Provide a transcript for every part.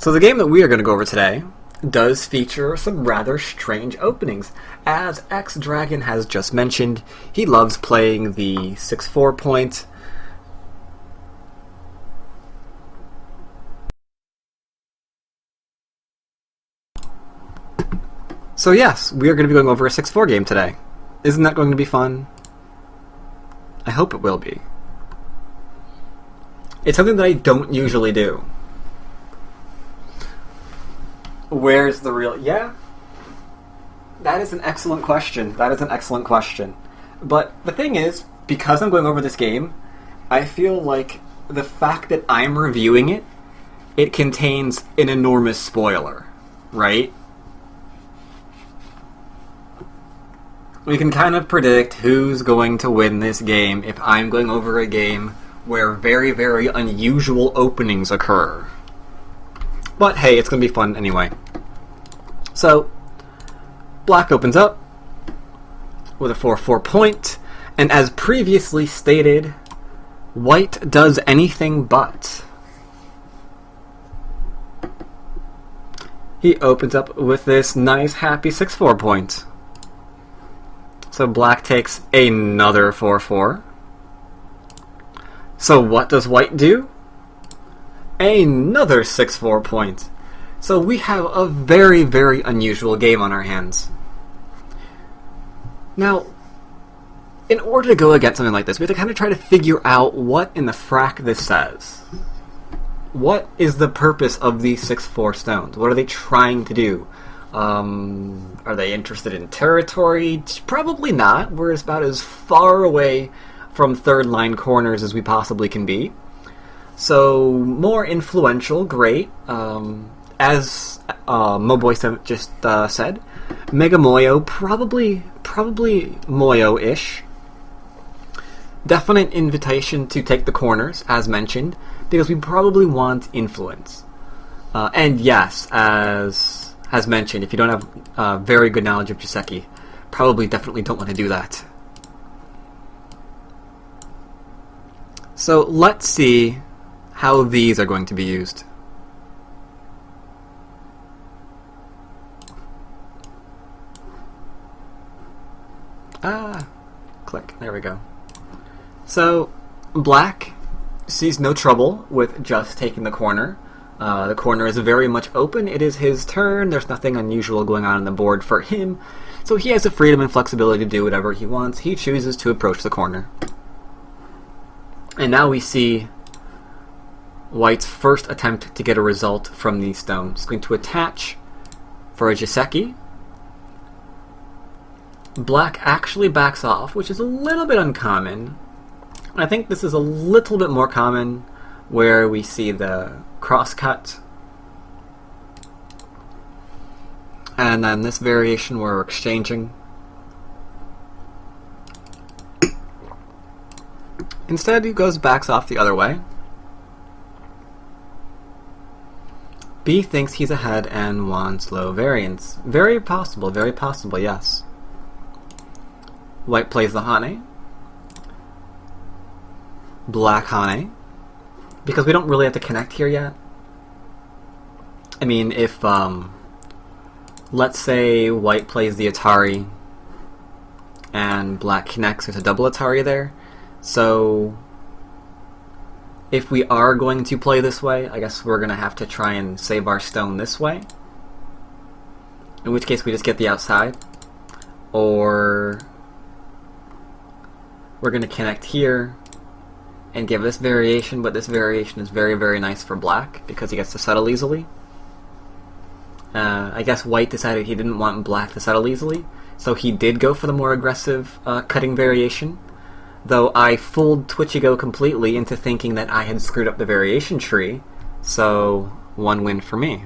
So the game that we are going to go over today does feature some rather strange openings. As X-Dragon has just mentioned, he loves playing the 6-4 point. So yes, we are going to be going over a 6-4 game today. Isn't that going to be fun? I hope it will be. It's something that I don't usually do. Where's the real... Yeah? That is an excellent question. But the thing is, because I'm going over this game, I feel like the fact that I'm reviewing it, it contains an enormous spoiler, right? We can kind of predict who's going to win this game if I'm going over a game where very, very unusual openings occur. But hey, it's going to be fun anyway. So, Black opens up with a 4-4 point, and as previously stated, White does anything but. He opens up with this nice, happy 6-4 point. So Black takes another 4-4. So what does White do? Another 6-4 point. So we have a very, very unusual game on our hands. Now, in order to go against something like this, we have to kind of try to figure out what in the frack this says. What is the purpose of these 6-4 stones? What are they trying to do? Are they interested in territory? Probably not. We're about as far away from third line corners as we possibly can be. So, more influential, great. As Moboy just said, Mega Moyo, probably Moyo-ish. Definite invitation to take the corners, as mentioned, because we probably want influence. And yes, as mentioned, if you don't have very good knowledge of Jiseki, definitely don't want to do that. So let's see how these are going to be used. Click. There we go. So, Black sees no trouble with just taking the corner. The corner is very much open. It is his turn. There's nothing unusual going on the board for him. So he has the freedom and flexibility to do whatever he wants. He chooses to approach the corner. And now we see White's first attempt to get a result from these stones. He's going to attach for a Jiseki. Black actually backs off, which is a little bit uncommon. I think this is a little bit more common where we see the crosscut. And then this variation where we're exchanging. Instead, he backs off the other way. B thinks he's ahead and wants low variance. Very possible, yes. White plays the Hane. Black Hane. Because we don't really have to connect here yet. I mean, if, let's say White plays the Atari and Black connects, there's a double Atari there. So, if we are going to play this way, I guess we're going to have to try and save our stone this way. In which case we just get the outside. Or we're going to connect here and give this variation, but this variation is very, very nice for Black because he gets to settle easily. I guess White decided he didn't want Black to settle easily, so he did go for the more aggressive cutting variation, though I fooled Twitchigo completely into thinking that I had screwed up the variation tree, so one win for me.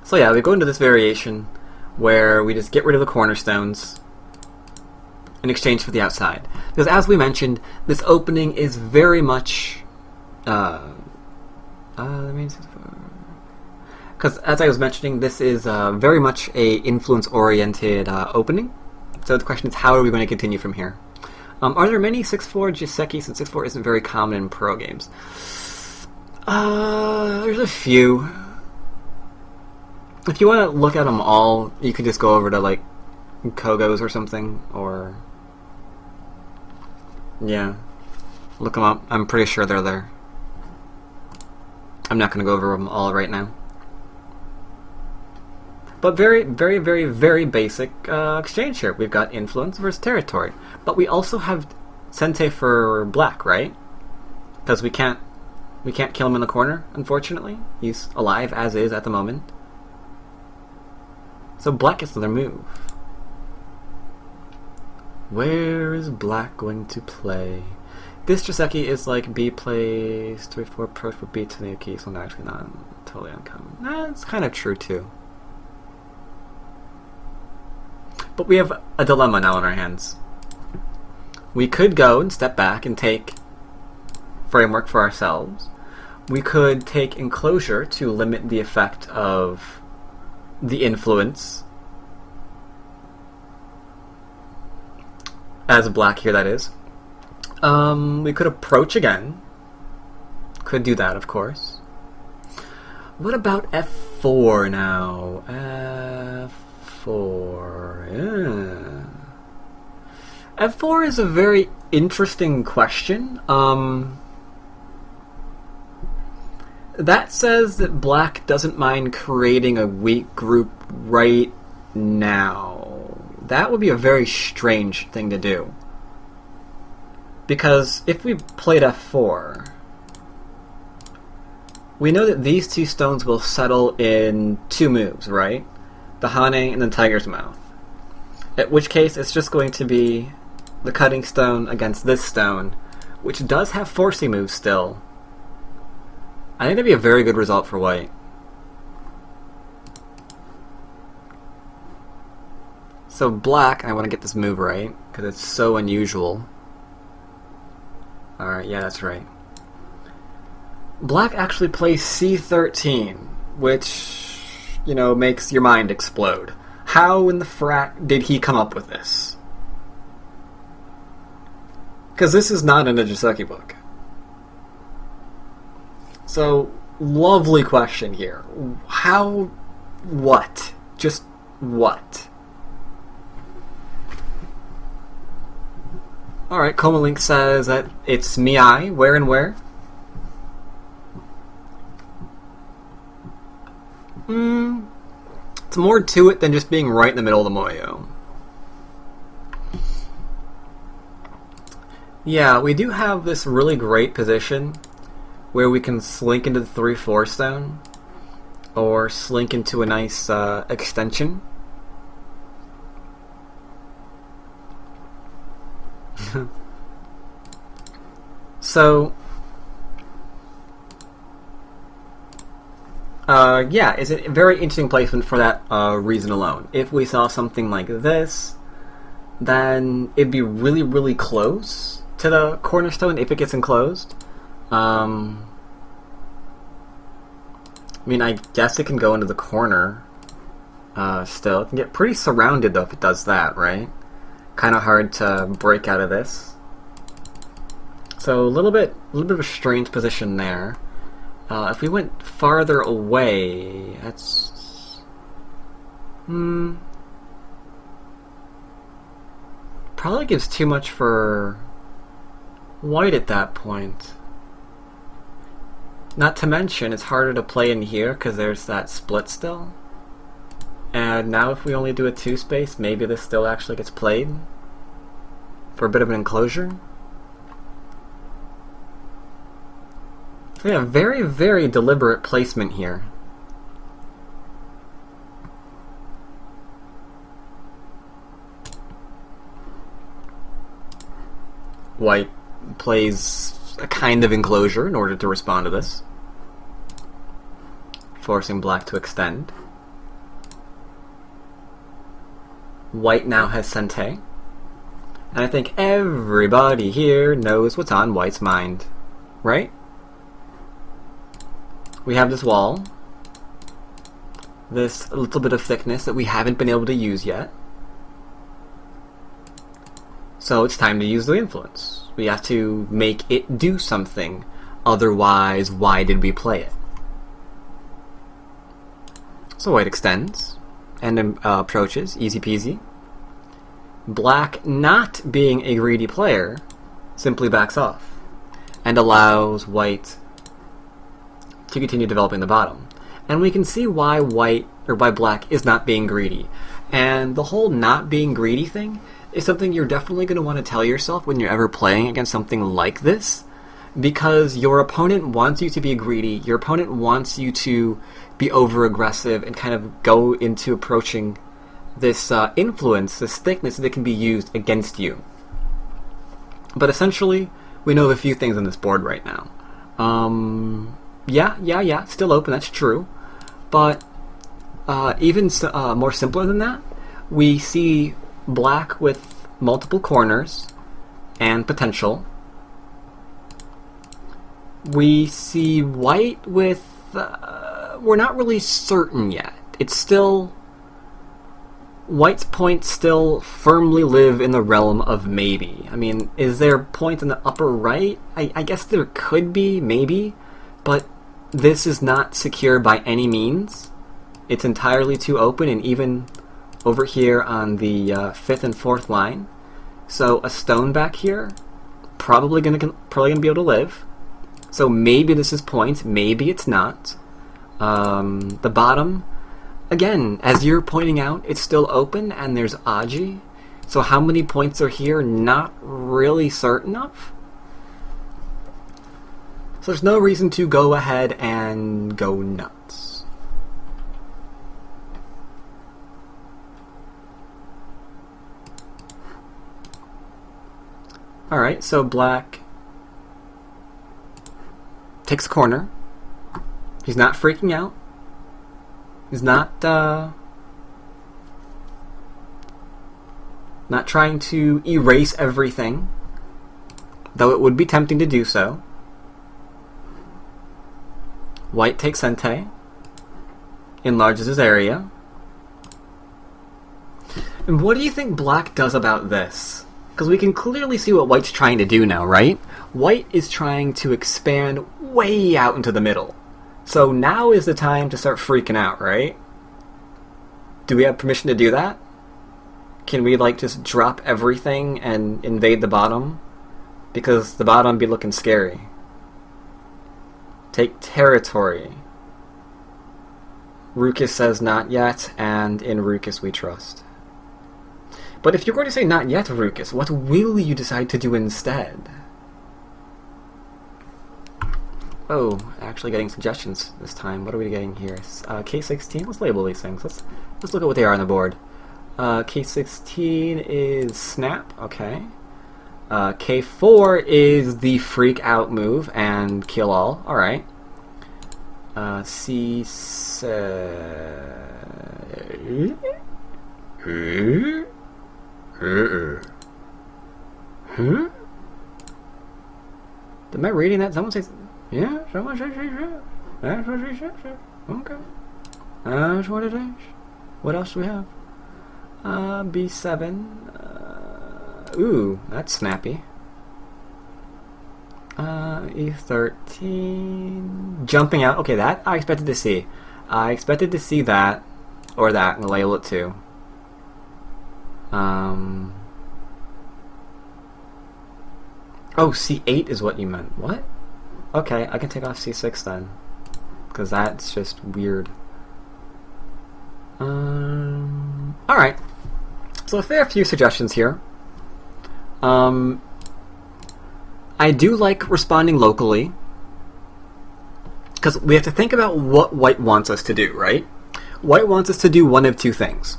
So yeah, we go into this variation where we just get rid of the cornerstones in exchange for the outside. Because as we mentioned, this opening is very much... Because as I was mentioning, this is very much a influence-oriented opening. So the question is, how are we going to continue from here? Are there many 6-4 Jiseki, since 6-4 isn't very common in pro games? There's a few. If you want to look at them all, you could just go over to, like, Kogo's or something, or... Yeah. Look them up. I'm pretty sure they're there. I'm not going to go over them all right now. But very, very, very, very basic exchange here. We've got influence versus territory. But we also have Sente for black, right? Because we can't kill him in the corner, unfortunately. He's alive as is at the moment. So black gets another move. Where is black going to play? This Joseki is like B plays 3-4 approach with B Tanuki, so actually not totally uncommon. Nah, it's kind of true too. But we have a dilemma now on our hands. We could go and step back and take framework for ourselves. We could take enclosure to limit the effect of the influence as black here, that is. We could approach again. Could do that, of course. What about F4 now? F4. Yeah. F4 is a very interesting question. That says that black doesn't mind creating a weak group right now. That would be a very strange thing to do. Because if we played F4, we know that these two stones will settle in 2 moves, right? The Hane and the Tiger's Mouth. At which case, it's just going to be the Cutting Stone against this stone, which does have forcing moves still. I think that'd be a very good result for white. So black, I want to get this move right, because it's so unusual. Alright, yeah, that's right. Black actually plays C13, which, you know, makes your mind explode. How in the frack did he come up with this? Because this is not in a Joseki book. So, lovely question here. How? What? Just what? Alright, Komalink says that it's Mii. Where and where? It's more to it than just being right in the middle of the Moyo. Yeah, we do have this really great position where we can slink into the 3-4 stone, or slink into a nice extension. So, yeah, it's a very interesting placement for that reason alone. If we saw something like this, then it'd be really, really close to the cornerstone if it gets enclosed. I mean, I guess it can go into the corner still. It can get pretty surrounded, though, if it does that, right? Kind of hard to break out of this. So a little bit of a strange position there. If we went farther away, that's... Probably gives too much for white at that point. Not to mention, it's harder to play in here because there's that split still. And now if we only do a 2-space, maybe this still actually gets played for a bit of an enclosure. So yeah, very, very deliberate placement here. White plays a kind of enclosure in order to respond to this, forcing black to extend. White now has Sente, and I think everybody here knows what's on white's mind, right? We have this wall, this little bit of thickness that we haven't been able to use yet. So it's time to use the influence. We have to make it do something. Otherwise, why did we play it? So white extends and approaches, easy peasy. Black, not being a greedy player, simply backs off and allows white to continue developing the bottom. And we can see why black is not being greedy. And the whole not being greedy thing is something you're definitely going to want to tell yourself when you're ever playing against something like this, because your opponent wants you to be greedy, your opponent wants you to be over-aggressive and kind of go into approaching this influence, this thickness that can be used against you. But essentially, we know of a few things on this board right now. Yeah, still open, that's true. But even more simpler than that, we see black with multiple corners and potential. We see white with... we're not really certain yet. It's still... White's points still firmly live in the realm of maybe. I mean, is there a point in the upper right? I guess there could be, maybe. But this is not secure by any means. It's entirely too open, and even over here on the 5th and 4th line. So a stone back here, probably gonna be able to live. So maybe this is point, maybe it's not. The bottom, again, as you're pointing out, it's still open and there's Aji. So how many points are here? Not really certain of. So there's no reason to go ahead and go nuts. Alright, so black takes a corner. He's not freaking out. He's not trying to erase everything, though it would be tempting to do so. White takes Sente, enlarges his area. And what do you think black does about this? Because we can clearly see what white's trying to do now, right? White is trying to expand way out into the middle. So now is the time to start freaking out, right? Do we have permission to do that? Can we, just drop everything and invade the bottom? Because the bottom be looking scary. Take territory. Rukus says not yet, and in Rukus we trust. But if you're going to say not yet, Rukus, what will you decide to do instead? Oh, actually getting suggestions this time. What are we getting here? K16? Let's label these things. Let's look at what they are on the board. K16 is snap, okay. K4 is the freak out move and kill all, alright. C7... Huh? Am I reading that? Someone says... Yeah, someone says sure. That's what she said, sure. Okay. That's what it is. What else do we have? B7. Ooh, that's snappy. E13. Jumping out. Okay, that I expected to see. I expected to see that. Or that, and label it too. Oh, C8 is what you meant. What? Okay, I can take off C6 then. Because that's just weird. Alright. So a fair few suggestions here. I do like responding locally. Because we have to think about what white wants us to do, right? White wants us to do one of two things.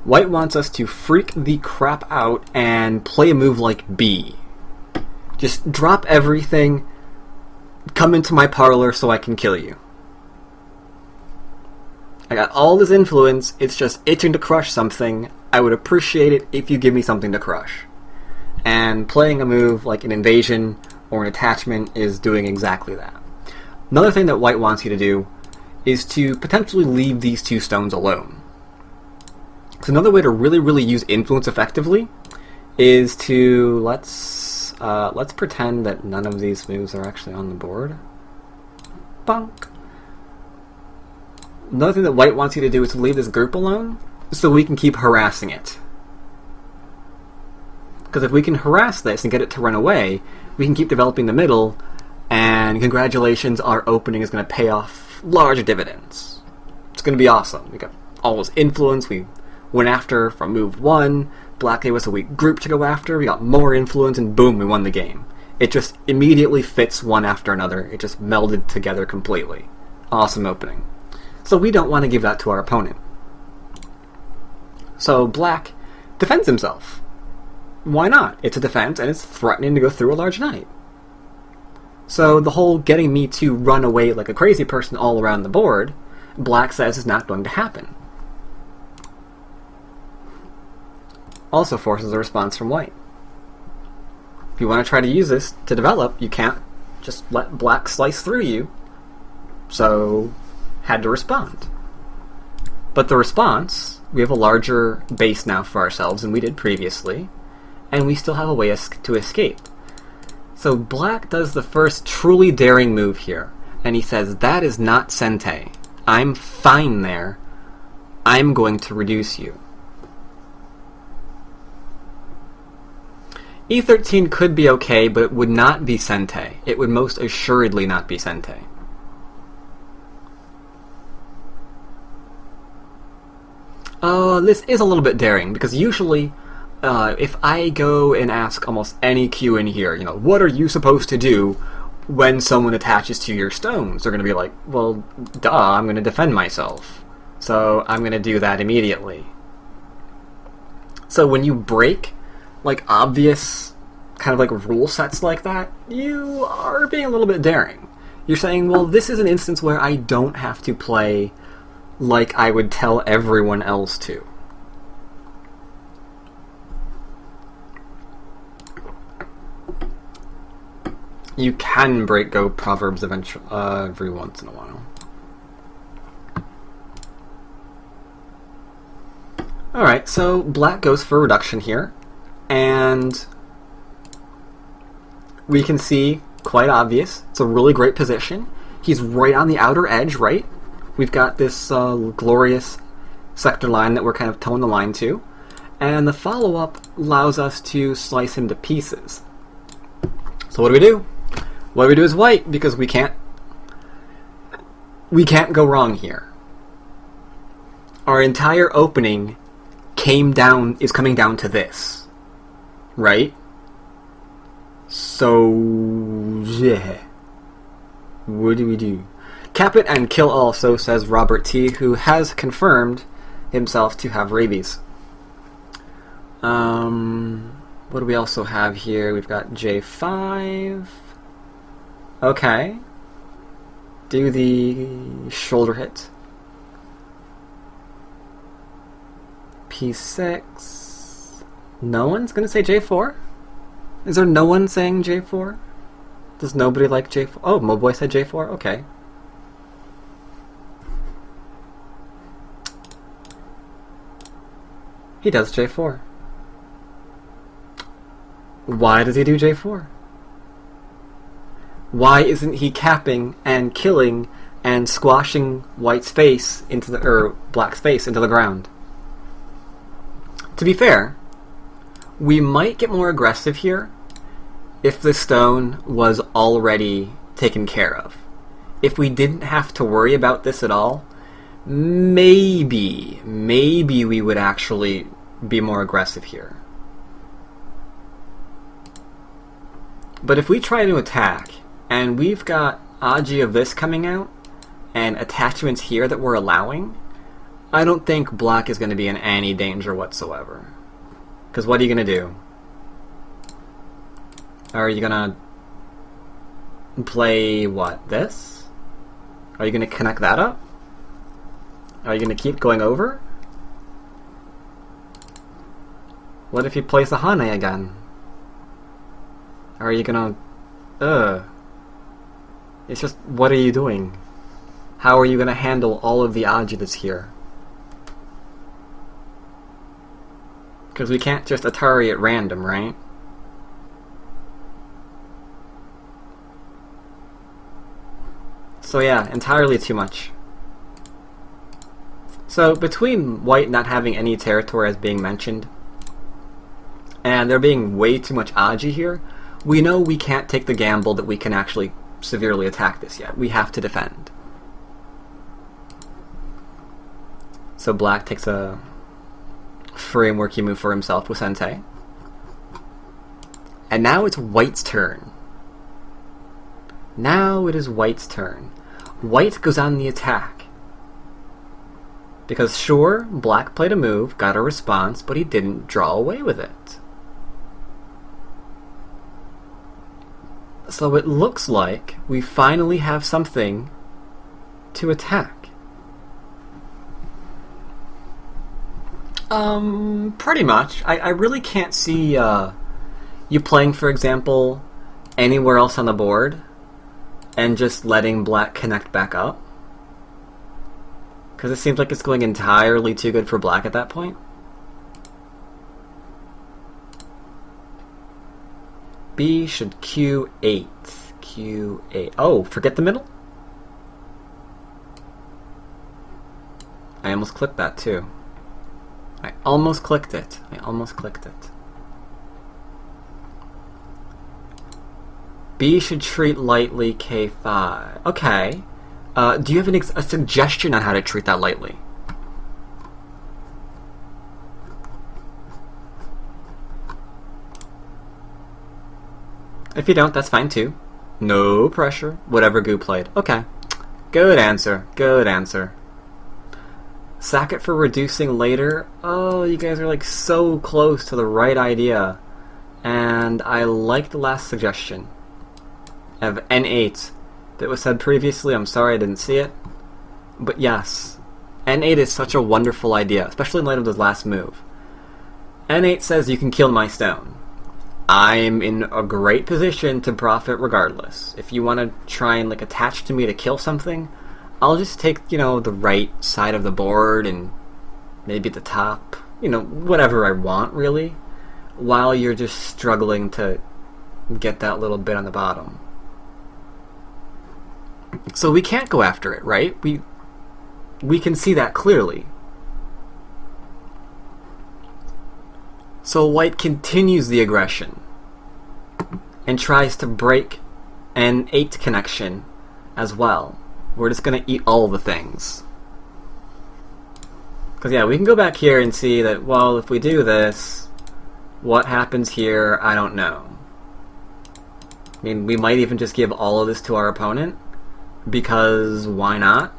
White wants us to freak the crap out and play a move like B. Just drop everything, come into my parlor so I can kill you. I got all this influence, it's just itching to crush something. I would appreciate it if you give me something to crush. And playing a move like an invasion or an attachment is doing exactly that. Another thing that white wants you to do is to potentially leave these two stones alone. So another way to really use influence effectively is to, let's let's pretend that none of these moves are actually on the board. Bonk. Another thing that white wants you to do is to leave this group alone so we can keep harassing it. Because if we can harass this and get it to run away, we can keep developing the middle, and congratulations, our opening is going to pay off large dividends. It's going to be awesome. We got all this influence we went after from move 1. Black gave us a weak group to go after. We got more influence, and boom, we won the game. It just immediately fits one after another. It just melded together completely. Awesome opening. So we don't want to give that to our opponent. So black defends himself. Why not? It's a defense, and it's threatening to go through a large knight. So the whole getting me to run away like a crazy person all around the board, black says is not going to happen. Also forces a response from white. If you want to try to use this to develop, you can't just let black slice through you. So, had to respond. But the response, we have a larger base now for ourselves than we did previously, and we still have a way to escape. So black does the first truly daring move here, and he says, that is not Sente. I'm fine there. I'm going to reduce you. E13 could be okay, but it would not be Sente. It would most assuredly not be Sente. This is a little bit daring, because usually, if I go and ask almost any Q in here, what are you supposed to do when someone attaches to your stones? They're going to be like, well, duh, I'm going to defend myself. So I'm going to do that immediately. So when you break obvious kind of rule sets like that, you are being a little bit daring. You're saying, well, this is an instance where I don't have to play like I would tell everyone else to. You can break Go Proverbs eventually, every once in a while. Alright, so black goes for reduction here. And we can see, quite obvious, it's a really great position. He's right on the outer edge, right? We've got this glorious sector line that we're kind of towing the line to. And the follow-up allows us to slice him to pieces. So what do? What do we do as white? Because we can't go wrong here. Our entire opening is coming down to this. Right? So, yeah. What do we do? Cap it and kill also, says Robert T., who has confirmed himself to have rabies. What do we also have here? We've got J5. Okay. Do the shoulder hit. P6. No one's going to say J4? Is there no one saying J4? Does nobody like J4? Oh, Moboy said J4? Okay. He does J4. Why does he do J4? Why isn't he capping and killing and squashing white's face black's face into the ground? To be fair, we might get more aggressive here if the stone was already taken care of. If we didn't have to worry about this at all, maybe we would actually be more aggressive here. But if we try to attack, and we've got Aji of this coming out, and attachments here that we're allowing, I don't think black is going to be in any danger whatsoever. Because what are you going to do? Are you going to play, what, this? Are you going to connect that up? Are you going to keep going over? What if you play Sahane again? Are you going to... It's just, what are you doing? How are you going to handle all of the Aji that's here? Because we can't just Atari at random, right? So yeah, entirely too much. So between white not having any territory as being mentioned, and there being way too much Aji here, we know we can't take the gamble that we can actually severely attack this yet. We have to defend. So black takes a frameworky move for himself with Sente. And now it's white's turn. Now it is white's turn. White goes on the attack. Because sure, black played a move, got a response, but he didn't draw away with it. So it looks like we finally have something to attack. Pretty much. I really can't see you playing, for example, anywhere else on the board and just letting black connect back up. Because it seems like it's going entirely too good for black at that point. B should Q8. Q8. Oh, forget the middle? I almost clicked that too. I almost clicked it. B should treat lightly K5. Okay. Do you have a suggestion on how to treat that lightly? If you don't, that's fine too. No pressure. Whatever Goo played. Okay. Good answer. Good answer. Sack it for reducing later. Oh, you guys are like so close to the right idea. And I like the last suggestion of N8 that was said previously. I'm sorry I didn't see it. But yes, N8 is such a wonderful idea, especially in light of the last move. N8 says you can kill my stone. I'm in a great position to profit regardless. If you want to try and like attach to me to kill something, I'll just take, you know, the right side of the board and maybe the top, you know, whatever I want really, while you're just struggling to get that little bit on the bottom. So we can't go after it, right? We can see that clearly. So white continues the aggression and tries to break an 8 connection as well. We're just going to eat all the things. Because yeah, we can go back here and see that, well, if we do this, what happens here, I don't know. I mean, we might even just give all of this to our opponent, because why not?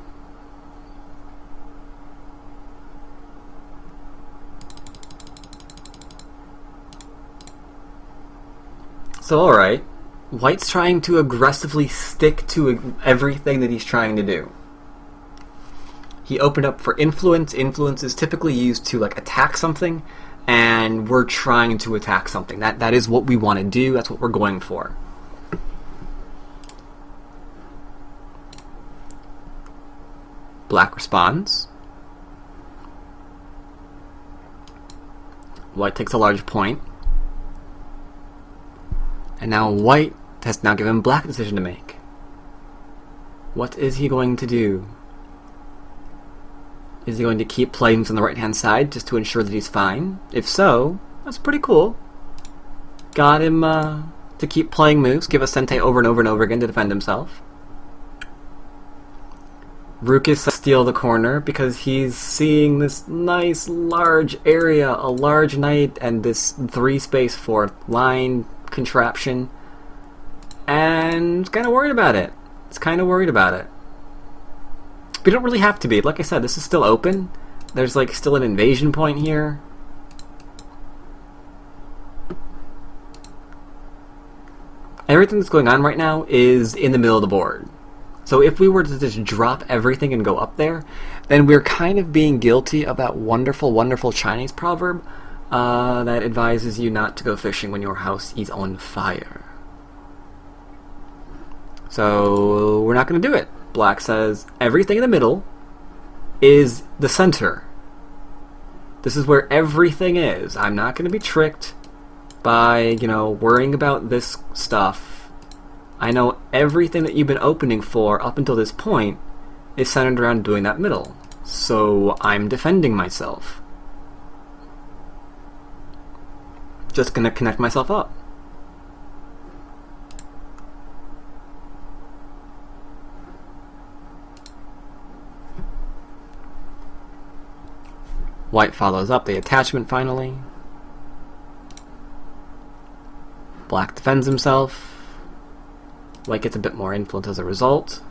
So alright, white's trying to aggressively stick to everything that he's trying to do. He opened up for influence. Influence is typically used to like attack something, and we're trying to attack something. That is what we want to do, that's what we're going for. Black responds. White takes a large point. And now white has now given black a decision to make. What is he going to do? Is he going to keep playing on the right-hand side just to ensure that he's fine? If so, that's pretty cool. Got him to keep playing moves, give us Sente over and over and over again to defend himself. Rukus steal the corner because he's seeing this nice large area, a large knight, and this 3-space 4th line contraption, and it's kind of worried about it. But you don't really have to be. Like I said, this is still open. There's like still an invasion point here. Everything that's going on right now is in the middle of the board. So if we were to just drop everything and go up there, then we're kind of being guilty of that wonderful, wonderful Chinese proverb that advises you not to go fishing when your house is on fire. So we're not going to do it. Black says everything in the middle is the center. This is where everything is. I'm not going to be tricked by, you know, worrying about this stuff I know everything that you've been opening for up until this point is centered around doing that middle. So I'm defending myself. Just gonna connect myself up. White follows up the attachment finally. Black defends himself. White gets a bit more influence as a result.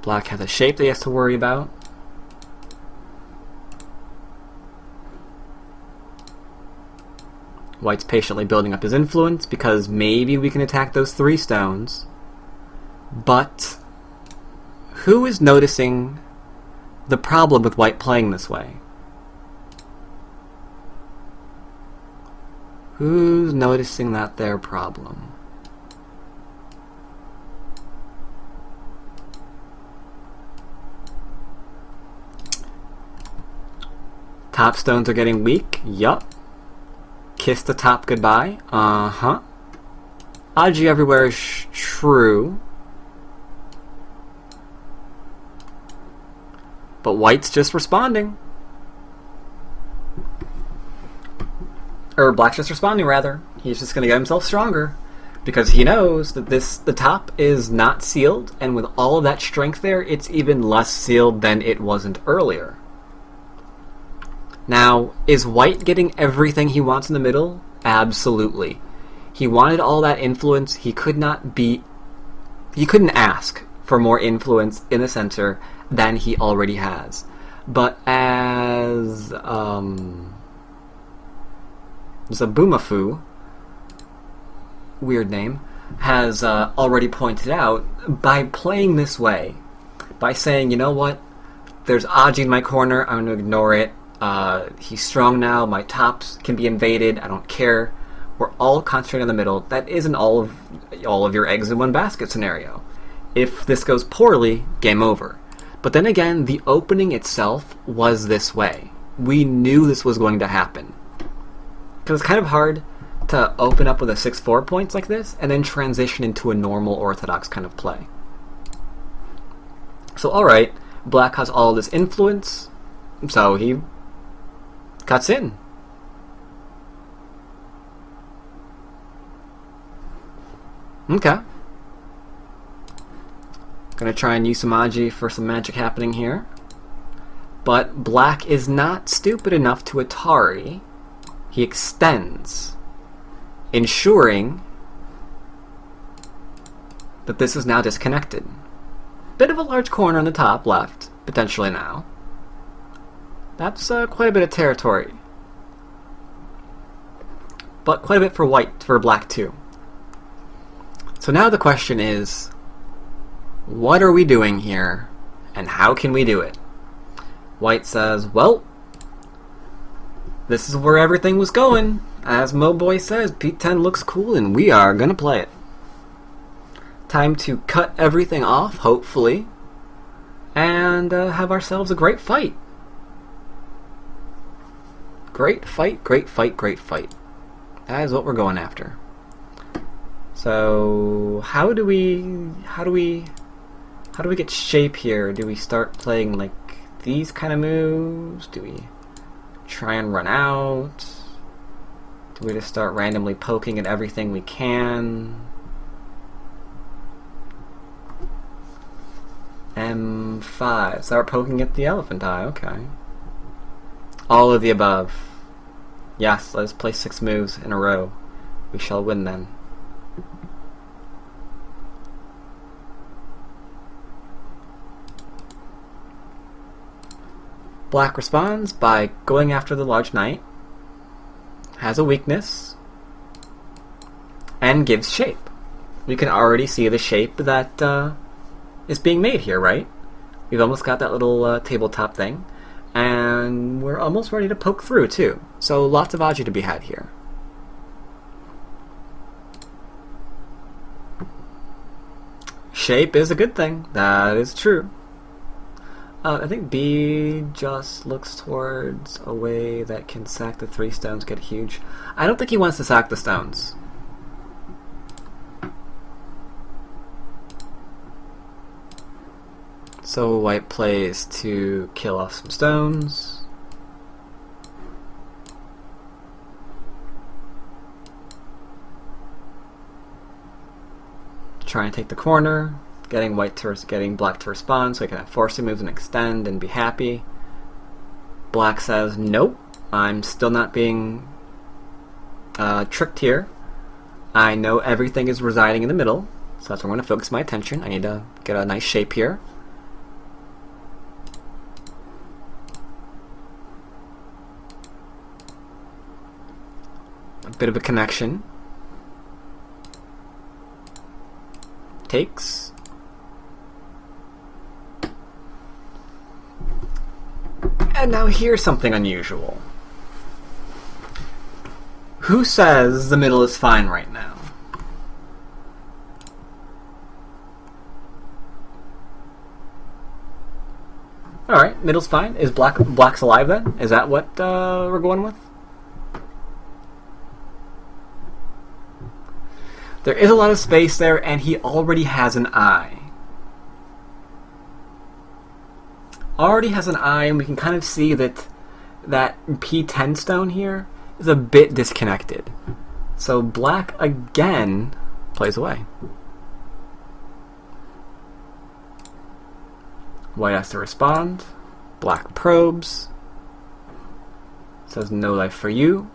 Black has a shape that he has to worry about. White's patiently building up his influence because maybe we can attack those 3 stones. But who is noticing the problem with White playing this way? Who's noticing that their problem? Top stones are getting weak. Yup. Kiss the top goodbye. Uh-huh. Aji everywhere is true. But White's just responding. Or Black's just responding, rather. He's just going to get himself stronger. Because he knows that the top is not sealed, and with all of that strength there, it's even less sealed than it wasn't earlier. Now, is White getting everything he wants in the middle? Absolutely. He wanted all that influence. He couldn't ask for more influence in the center than he already has. But as Zabumafu, weird name, has already pointed out, by playing this way, by saying, you know what, there's Aji in my corner, I'm going to ignore it, he's strong now, my tops can be invaded, I don't care, we're all concentrating on the middle. That isn't all of your eggs in one basket scenario. If this goes poorly, game over. But then again, the opening itself was this way. We knew this was going to happen. Because it's kind of hard to open up with a 6-4 points like this and then transition into a normal orthodox kind of play. So alright, Black has all this influence, so he cuts in. Okay. Gonna try and use some Aji for some magic happening here. But Black is not stupid enough to Atari. He extends, ensuring that this is now disconnected. Bit of a large corner on the top left, potentially now. That's quite a bit of territory. But quite a bit for White, for Black too. So now the question is, what are we doing here, and how can we do it? White says, well, this is where everything was going. As Moboy says, P10 looks cool and we are gonna play it. Time to cut everything off, hopefully, and have ourselves a great fight. Great fight, great fight, great fight. That is what we're going after. So, how do we get shape here? Do we start playing like these kind of moves? Do we try and run out? Do we just start randomly poking at everything we can? M5. Start poking at the elephant eye, okay. All of the above. Yes, let us play 6 moves in a row. We shall win then. Black responds by going after the large knight, has a weakness, and gives shape. We can already see the shape that is being made here, right? We've almost got that little tabletop thing, and we're almost ready to poke through too. So lots of Aji to be had here. Shape is a good thing, that is true. I think B just looks towards a way that can sack the 3 stones, get huge. I don't think he wants to sack the stones. So white plays to kill off some stones. Try and take the corner, getting black to respond so he can have forcing moves and extend and be happy. Black says, nope, I'm still not being tricked here. I know everything is residing in the middle, so that's where I'm going to focus my attention. I need to get a nice shape here. A bit of a connection. Takes. And now here's something unusual. Who says the middle is fine right now? Alright, middle's fine. Is Black's alive then? Is that what we're going with? There is a lot of space there, and he already has an eye. Already has an eye, and we can kind of see that that P10 stone here is a bit disconnected. So Black again plays away. White has to respond. Black probes. Says no life for you.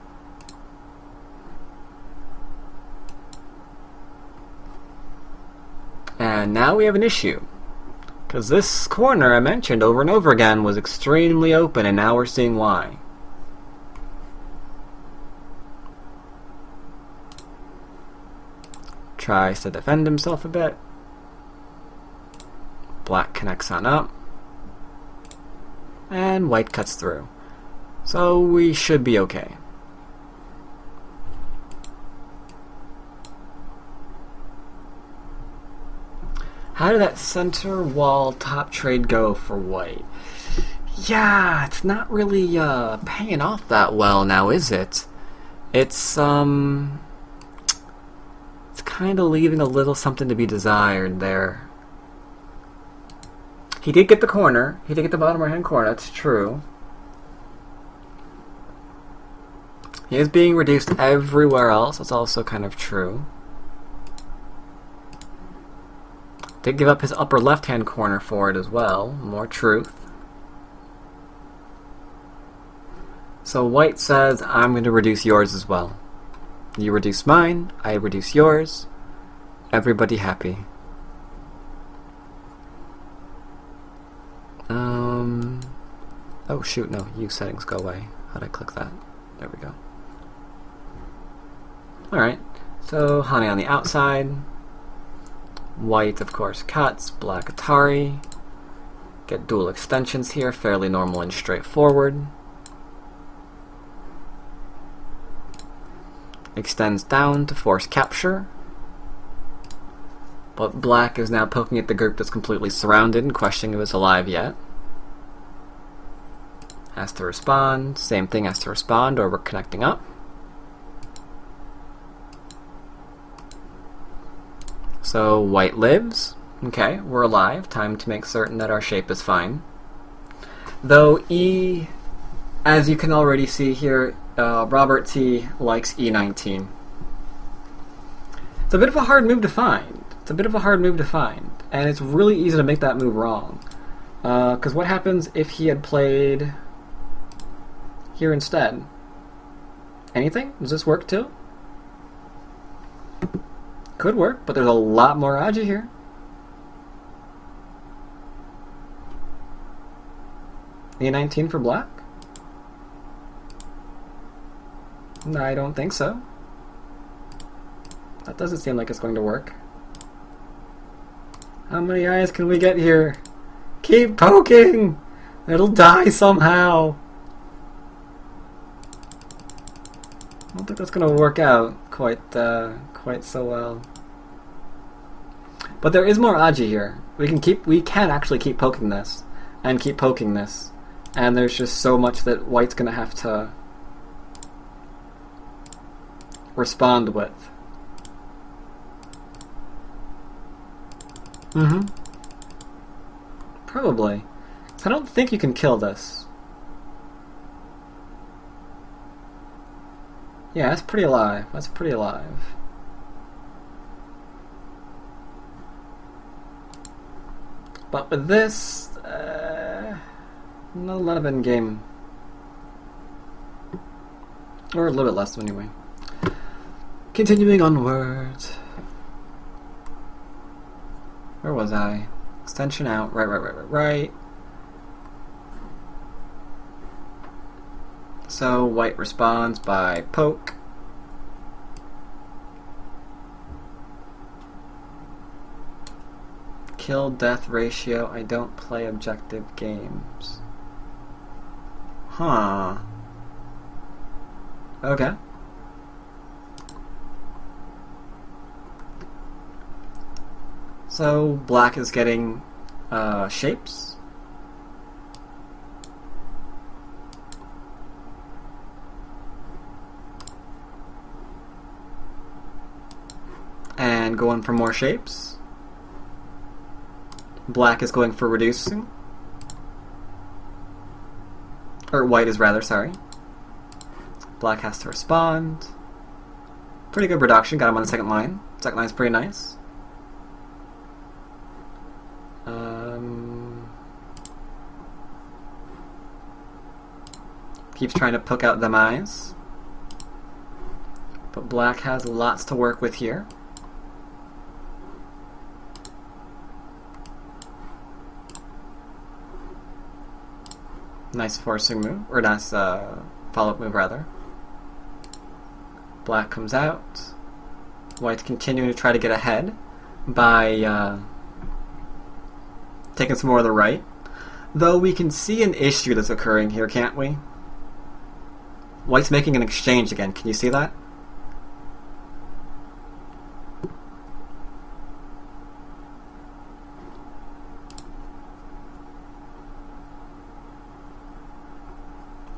And now we have an issue. Because this corner I mentioned over and over again was extremely open, and now we're seeing why. Tries to defend himself a bit. Black connects on up. And white cuts through. So we should be okay. How did that center wall top trade go for white? Yeah, it's not really paying off that well now, is it? It's kind of leaving a little something to be desired there. He did get the corner. He did get the bottom right-hand corner, that's true. He is being reduced everywhere else, that's also kind of true. Did give up his upper left-hand corner for it as well. More truth. So white says, I'm going to reduce yours as well. You reduce mine, I reduce yours. Everybody happy. Oh shoot, no, use settings, go away. How'd I click that? There we go. Alright, so honey on the outside. White, of course, cuts. Black Atari. Get dual extensions here, fairly normal and straightforward. Extends down to force capture. But Black is now poking at the group that's completely surrounded and questioning if it's alive yet. Has to respond. Same thing, has to respond, or we're connecting up. So white lives. Okay, we're alive. Time to make certain that our shape is fine. Though E, as you can already see here, Robert T likes E19. It's a bit of a hard move to find. And it's really easy to make that move wrong. Because what happens if he had played here instead? Anything? Does this work too? Could work, but there's a lot more Aji here. E19 for Black? No, I don't think so. That doesn't seem like it's going to work. How many eyes can we get here? Keep poking! It'll die somehow. I don't think that's going to work out quite so well. But there is more Aji here. We can actually keep poking this and keep poking this, and there's just so much that white's going to have to respond with. Probably. I don't think you can kill this. Yeah, that's pretty alive. That's pretty alive. But with this, not a lot of endgame. Or a little bit less, anyway. Continuing onwards. Where was I? Extension out. Right. So, white responds by poke. Kill-death ratio. I don't play objective games. Huh. Okay. So, black is getting shapes. And going for more shapes. Black is going for reducing. Or white is rather, sorry. Black has to respond. Pretty good reduction, got him on the second line. Second line's pretty nice. Keeps trying to poke out them eyes. But black has lots to work with here. Nice forcing move, or nice follow-up move rather. Black comes out. White's continuing to try to get ahead by taking some more of the right. Though we can see an issue that's occurring here, can't we? White's making an exchange again. Can you see that?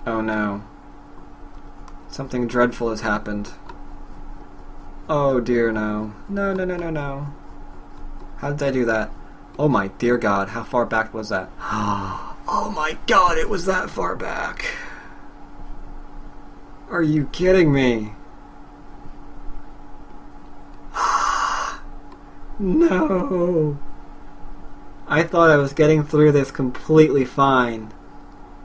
Oh no. Something dreadful has happened. Oh dear no. No. How did I do that? Oh my dear God, how far back was that? Oh my God, it was that far back. Are you kidding me? No. I thought I was getting through this completely fine.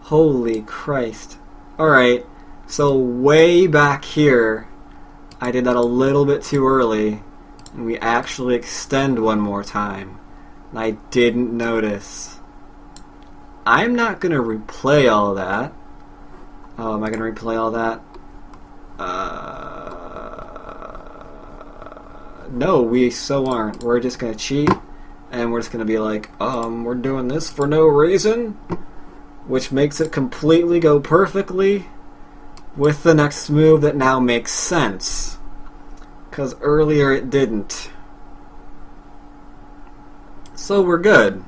Holy Christ. Alright, so way back here, I did that a little bit too early, and we actually extend one more time. And I didn't notice. I'm not going to replay all that. Oh, am I going to replay all that? No, we so aren't. We're just going to cheat, and we're just going to be like, we're doing this for no reason, which makes it completely go perfectly with the next move that now makes sense. Because earlier it didn't. So we're good.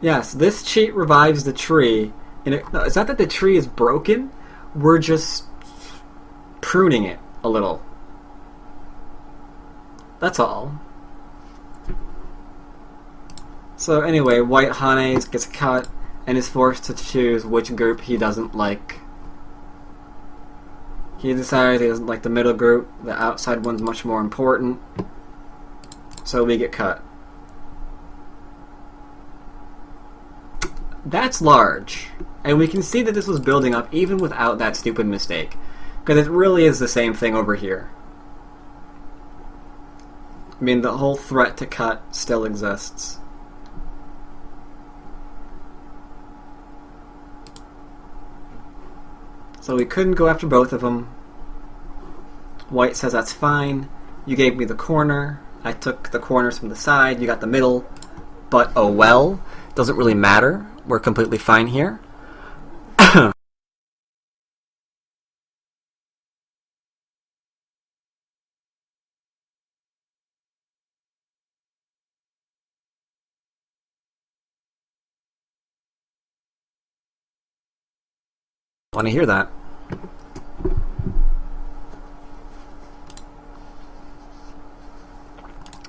Yes, this cheat revives the tree. And it's not that the tree is broken, we're just pruning it a little. That's all. So anyway, White Hane gets cut and is forced to choose which group he doesn't like. He decides he doesn't like the middle group, the outside one's much more important, so we get cut. That's large, and we can see that this was building up even without that stupid mistake, because it really is the same thing over here. I mean, the whole threat to cut still exists. So we couldn't go after both of them. White says that's fine. You gave me the corner. I took the corners from the side. You got the middle. But oh well. Doesn't really matter. We're completely fine here. Want to hear that?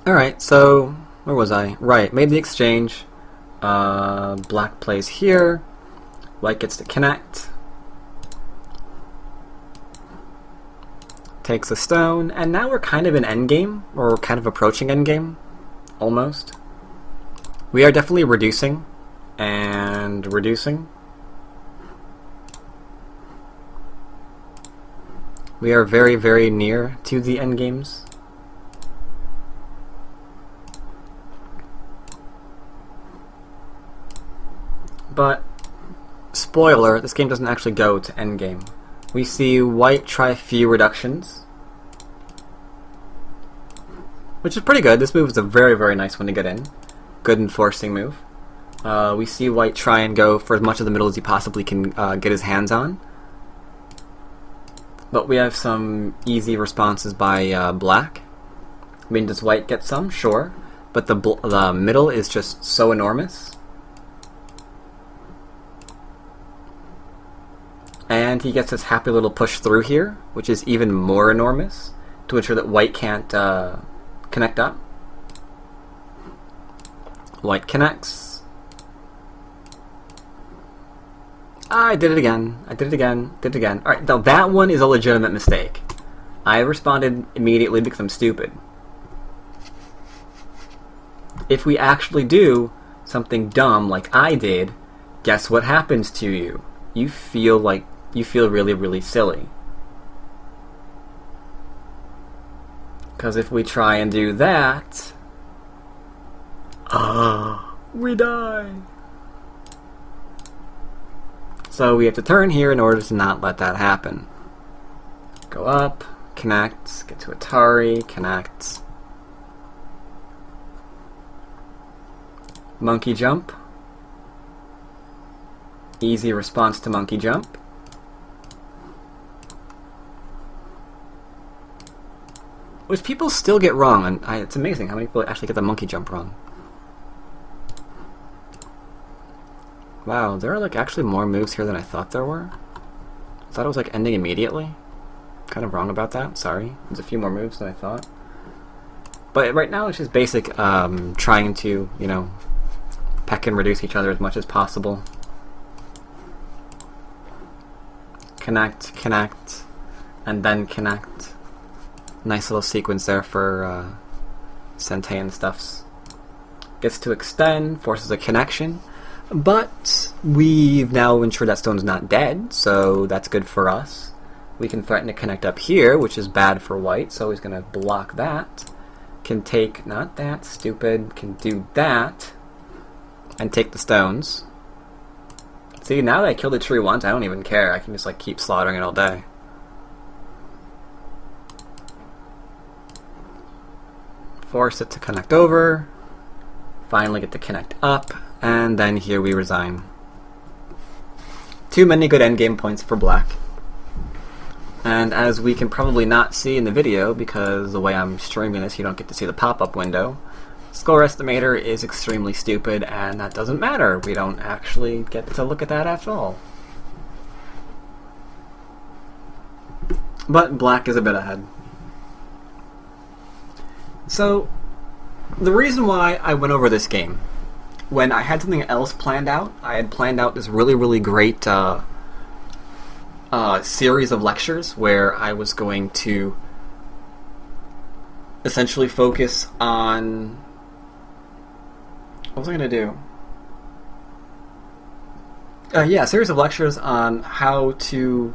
Alright, so where was I? Right, made the exchange. Black plays here. White gets to connect. Takes a stone, and now we're kind of in endgame, or we're kind of approaching endgame. Almost. We are definitely reducing, and reducing. We are very, very near to the endgames. But, spoiler, this game doesn't actually go to endgame. We see white try a few reductions, which is pretty good. This move is a very, very nice one to get in. Good enforcing move. We see white try and go for as much of the middle as he possibly can get his hands on. But we have some easy responses by black. I mean, does white get some? Sure. But the middle is just so enormous. And he gets this happy little push through here, which is even more enormous, to ensure that white can't connect up. White connects. I did it again. I did it again. Did it again. Alright, now that one is a legitimate mistake. I responded immediately because I'm stupid. If we actually do something dumb like I did, guess what happens to you? You feel really, really silly. Because if we try and do that, we die. So we have to turn here in order to not let that happen. Go up, connect, get to Atari, connect. Monkey jump. Easy response to monkey jump. Which people still get wrong, and it's amazing how many people actually get the monkey jump wrong. Wow, there are like actually more moves here than I thought there were. I thought it was like ending immediately. Kind of wrong about that, sorry. There's a few more moves than I thought. But right now it's just basic trying to, you know, peck and reduce each other as much as possible. Connect, connect, and then connect. Nice little sequence there for Sentei and stuffs. Gets to extend, forces a connection, but we've now ensured that stone's not dead, so that's good for us. We can threaten to connect up here, which is bad for white, so he's going to block that. Can take, not that, stupid, can do that, and take the stones. See, now that I killed the tree once, I don't even care. I can just like keep slaughtering it all day. Force it to connect over. Finally get to connect up. And then here we resign. Too many good endgame points for black. And as we can probably not see in the video, because the way I'm streaming this you don't get to see the pop-up window, score estimator is extremely stupid, and that doesn't matter. We don't actually get to look at that at all. But black is a bit ahead. So, the reason why I went over this game, when I had something else planned out, I had planned out this really, really great series of lectures where I was going to essentially focus on... What was I going to do? Yeah, a series of lectures on how to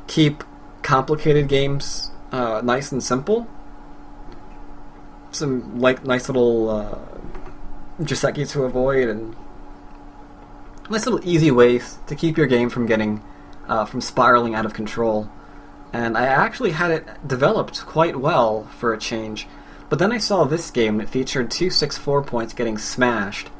keep complicated games nice and simple. Some nice little Joseki to avoid, and nice little easy ways to keep your game from getting from spiraling out of control. And I actually had it developed quite well for a change. But then I saw this game that featured 2 6-4 points getting smashed,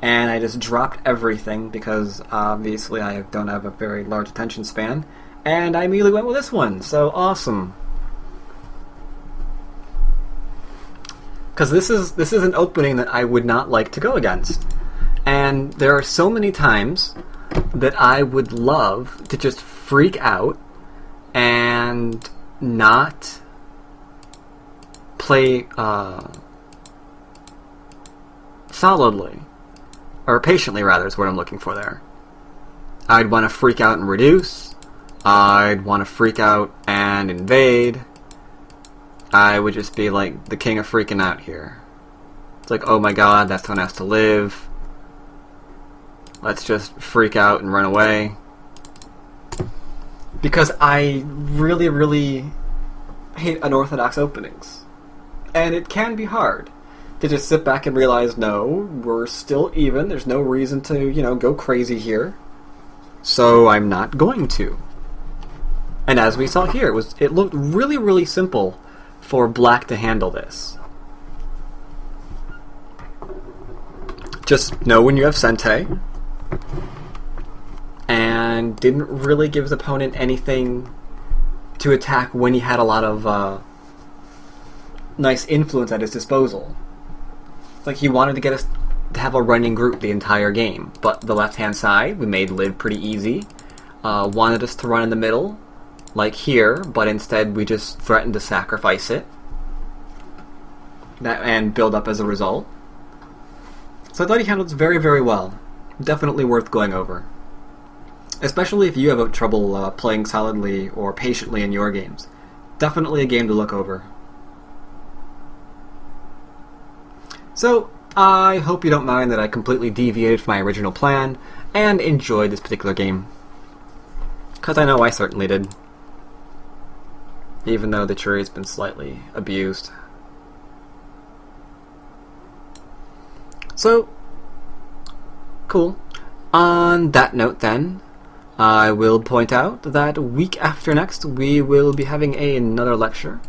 and I just dropped everything because obviously I don't have a very large attention span, and I immediately went with this one. So awesome. Because this is an opening that I would not like to go against. And there are so many times that I would love to just freak out and not play solidly. or patiently rather is what I'm looking for there. I'd want to freak out and reduce. I'd want to freak out and invade. I would just be like the king of freaking out here. It's like, oh my god, that stone has to live. Let's just freak out and run away. Because I really, really hate unorthodox openings. And it can be hard to just sit back and realize, no, we're still even. There's no reason to, go crazy here. So I'm not going to. And as we saw here, it looked really, really simple for black to handle this. Just know when you have Sente, and didn't really give his opponent anything to attack when he had a lot of nice influence at his disposal. It's like he wanted to get us to have a running group the entire game, but the left-hand side we made live pretty easy. Wanted us to run in the middle, like here, but instead we just threatened to sacrifice it and build up as a result. So I thought he handled it very, very well. Definitely worth going over. Especially if you have trouble playing solidly or patiently in your games. Definitely a game to look over. So, I hope you don't mind that I completely deviated from my original plan and enjoyed this particular game. Because I know I certainly did. Even though the jury's been slightly abused. So, cool. On that note then, I will point out that week after next we will be having another lecture.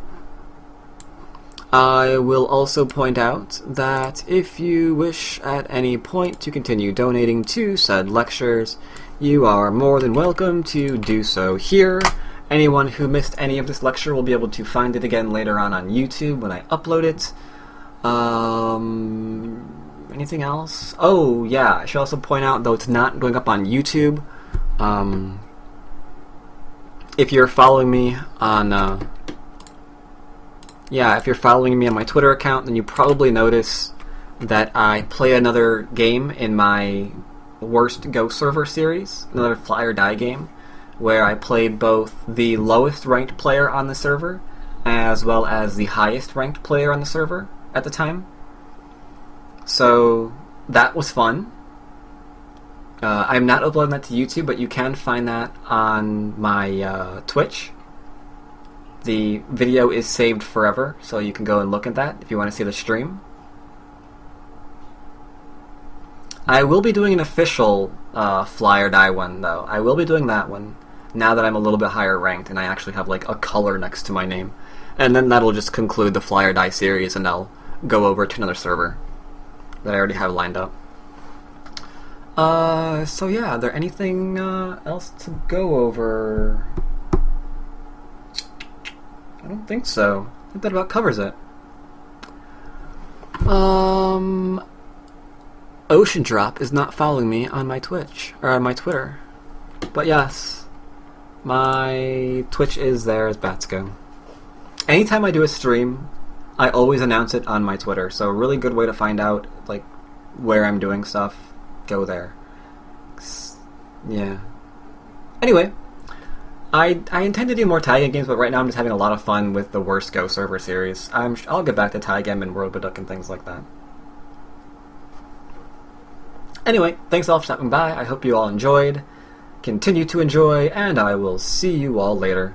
I will also point out that if you wish at any point to continue donating to said lectures, you are more than welcome to do so here. Anyone who missed any of this lecture will be able to find it again later on YouTube when I upload it. Anything else? Oh, yeah, I should also point out, though it's not going up on YouTube, if you're following me on, if you're following me on my Twitter account, then you probably notice that I play another game in my Worst Go Server series, another Fly or Die game, where I played both the lowest ranked player on the server, as well as the highest ranked player on the server at the time. So that was fun. I'm not uploading that to YouTube, but you can find that on my Twitch. The video is saved forever, so you can go and look at that if you want to see the stream. I will be doing an official Fly or Die one, though. I will be doing that one, now that I'm a little bit higher ranked and I actually have like a color next to my name. And then that'll just conclude the Fly or Die series, and I'll go over to another server that I already have lined up. So yeah, are there anything else to go over? I don't think so. I think that about covers it. Ocean Drop is not following me on my Twitch, or on my Twitter. But yes, my Twitch is there as Batsko. Anytime I do a stream, I always announce it on my Twitter, so a really good way to find out like where I'm doing stuff, go there. Yeah. Anyway, I intend to do more Taigem games, but right now I'm just having a lot of fun with the Worst Go Server series. I'll get back to Taigem and World Baduk and things like that. Anyway, thanks all for stopping by. I hope you all enjoyed. Continue to enjoy, and I will see you all later.